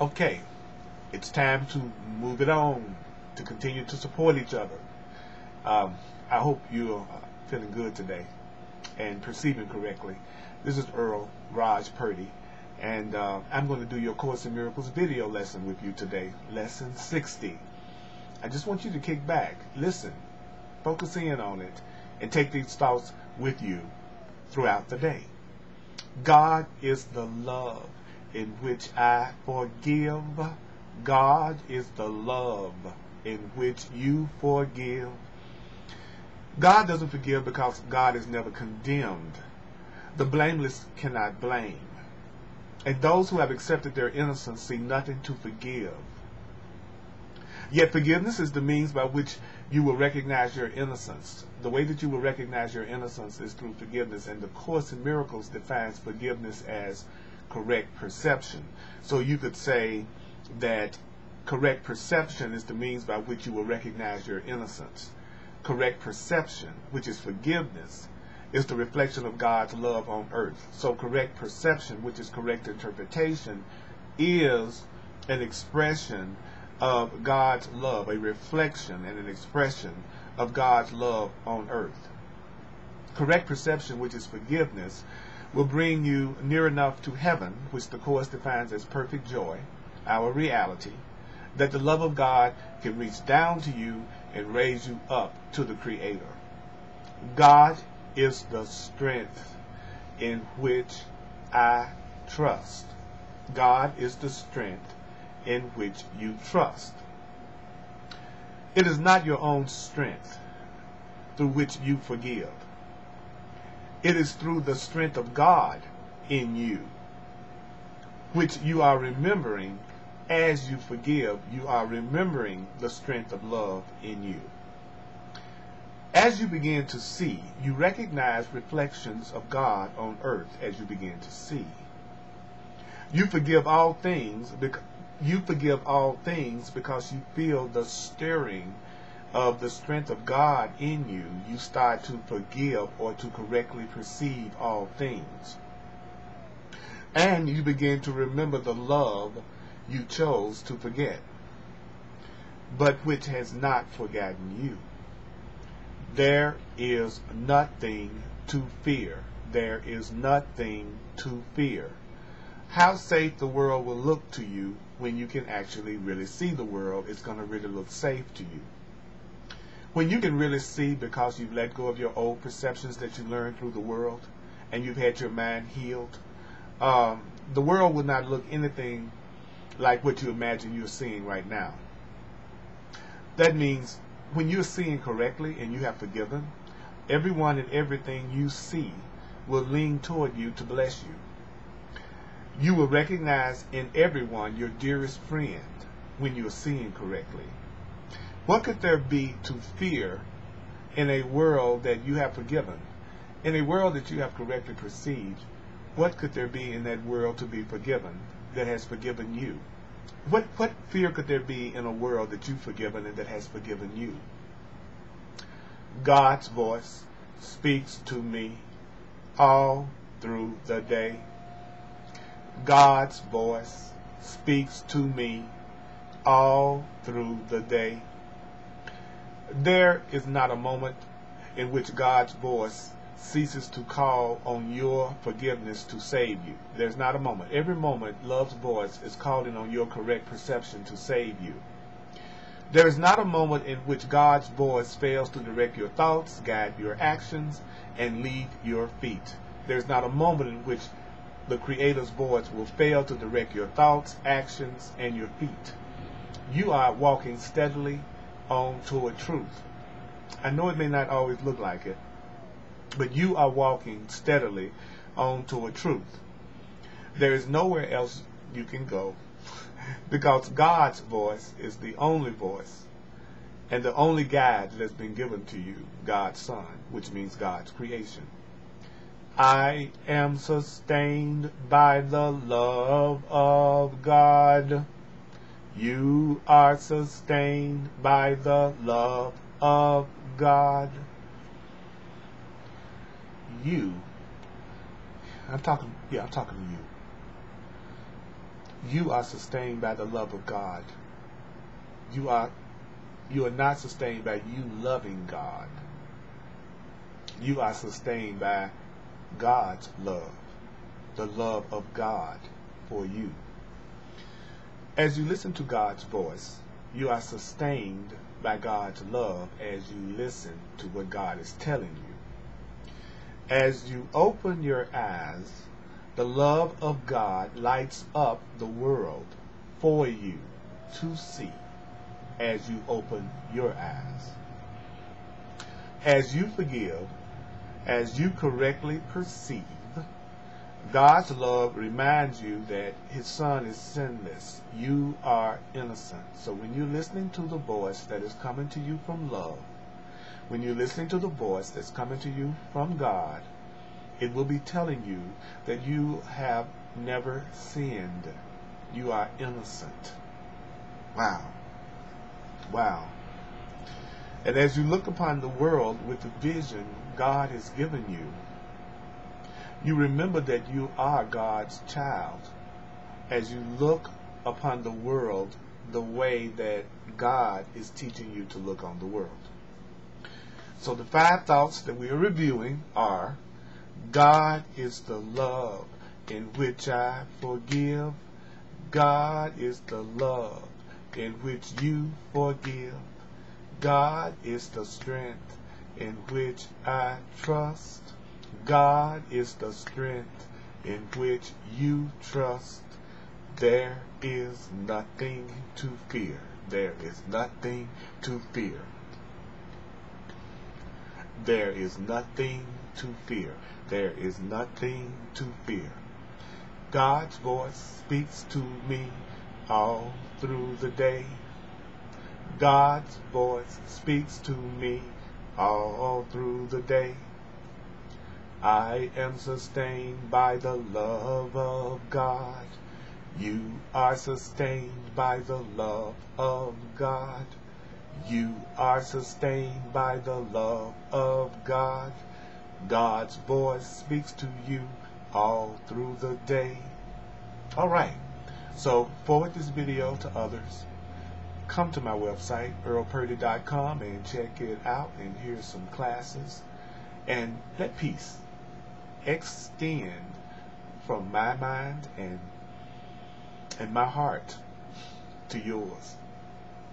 Okay, it's time to move it on, to continue to support each other. I hope you're feeling good today and perceiving correctly. This is Earl Purdy, and I'm going to do your Course in Miracles video lesson with you today, lesson 60. I just want you to kick back, listen, focus in on it, and take these thoughts with you throughout the day. God is the love in which I forgive. God is the love in which you forgive. God doesn't forgive because God is never condemned. The blameless cannot blame. And those who have accepted their innocence see nothing to forgive. Yet forgiveness is the means by which you will recognize your innocence. The way that you will recognize your innocence is through forgiveness, and the Course in Miracles defines forgiveness as correct perception. So you could say that correct perception is the means by which you will recognize your innocence. Correct perception, which is forgiveness, is the reflection of God's love on earth. So correct perception, which is correct interpretation, is an expression of God's love, a reflection and an expression of God's love on earth. Correct perception, which is forgiveness, will bring you near enough to heaven, which the Course defines as perfect joy, our reality, that the love of God can reach down to you and raise you up to the Creator. God is the strength in which I trust. God is the strength in which you trust. It is not your own strength through which you forgive. It is through the strength of God in you, which you are remembering as you forgive. You are remembering the strength of love in you. As you begin to see, you recognize reflections of God on earth as you begin to see. You forgive all things because you feel the stirring of the strength of God in you. You start to forgive or to correctly perceive all things. And you begin to remember the love you chose to forget, but which has not forgotten you. There is nothing to fear. There is nothing to fear. How safe the world will look to you when you can actually really see the world. It's going to really look safe to you. When you can really see because you've let go of your old perceptions that you learned through the world and you've had your mind healed, the world will not look anything like what you imagine you're seeing right now. That means when you're seeing correctly and you have forgiven, everyone and everything you see will lean toward you to bless you. You will recognize in everyone your dearest friend when you're seeing correctly. What could there be to fear in a world that you have forgiven? In a world that you have correctly perceived, what could there be in that world to be forgiven that has forgiven you? What fear could there be in a world that you've forgiven and that has forgiven you? God's voice speaks to me all through the day. God's voice speaks to me all through the day. There is not a moment in which God's voice ceases to call on your forgiveness to save you. There's not a moment. Every moment, love's voice is calling on your correct perception to save you. There is not a moment in which God's voice fails to direct your thoughts, guide your actions, and lead your feet. There's not a moment in which the Creator's voice will fail to direct your thoughts, actions, and your feet. You are walking steadily on toward truth. I know it may not always look like it, but you are walking steadily on toward truth. There is nowhere else you can go because God's voice is the only voice and the only guide that has been given to you, God's Son, which means God's creation. I am sustained by the love of God. You are sustained by the love of God. I'm talking to you. You are sustained by the love of God. You are not sustained by you loving God. You are sustained by God's love, the love of God for you. As you listen to God's voice, you are sustained by God's love as you listen to what God is telling you. As you open your eyes, the love of God lights up the world for you to see as you open your eyes. As you forgive, as you correctly perceive, God's love reminds you that His Son is sinless. You are innocent. So when you're listening to the voice that is coming to you from love, when you're listening to the voice that's coming to you from God, it will be telling you that you have never sinned. You are innocent. Wow. Wow. And as you look upon the world with the vision God has given you, you remember that you are God's child. As you look upon the world the way that God is teaching you to look on the world. So the 5 thoughts that we are reviewing are: God is the love in which I forgive. God is the love in which you forgive. God is the strength in which I trust. God is the strength in which you trust. There is nothing to fear. There is nothing to fear. There is nothing to fear. There is nothing to fear. God's voice speaks to me all through the day. God's voice speaks to me all through the day. I am sustained by the love of God. You are sustained by the love of God. You are sustained by the love of God. God's voice speaks to you all through the day. Alright, so forward this video to others. Come to my website, earlpurdy.com, and check it out, and here's some classes. And let peace extend from my mind and my heart to yours.